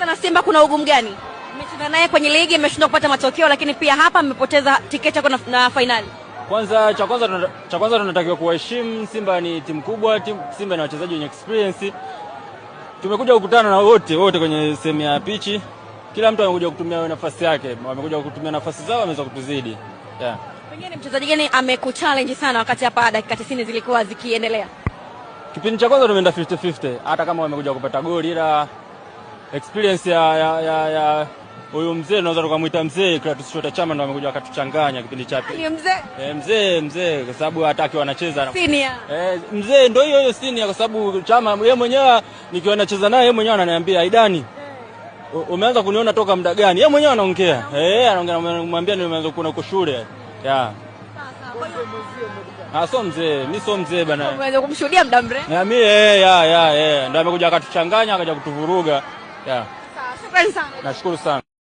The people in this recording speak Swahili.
Kucheza na Simba kuna ugumu gani? Mmecheza naye kwenye ligi, mmeshindwa kupata matokeo, lakini pia hapa mmepoteza tiketi yako na finali. Kwanza cha kwanza tunatakiwa kuheshimu Simba ni timu kubwa, Simba ni wachezaji wenye experience. Tumekuja kukutana na wote kwenye sehemu ya pichi. Kila mtu amekuja kutumia nafasi yake. Wamekuja kutumia nafasi zao, wameweza kutuzidi. Yeah. Pengine mchezaji gani amekuchallenge sana wakati hapa dakika 90 zilikuwa zikiendelea? Kipindi cha kwanza tumeenda 50-50 hata kama wamekuja kupata goli, ila experience ya huyu mzee tunaweza tukamuita mzee Clatous Chota Chama ndo amekuja akatuchanganya kipindi cha pili. Ni Mzee kwa sababu hata akiwa anacheza senior. Mzee ndio hiyo senior kwa sababu Chama yeye mwenyewe nikiwa nacheza naye yeye mwenyewe ananiambia Aidani, umeanza kuniona toka muda gani? Yeye mwenyewe anaongea. Anaongea, namwambia nimeanza kuona uko shule. Yeah. So mzee, mimi so mzee bana. Unaweza kumshuhudia muda mrefu. Mimi ndio amekuja akatuchanganya akaja kutuvuruga. Yeah. Shukrani sana. Nashukuru sana.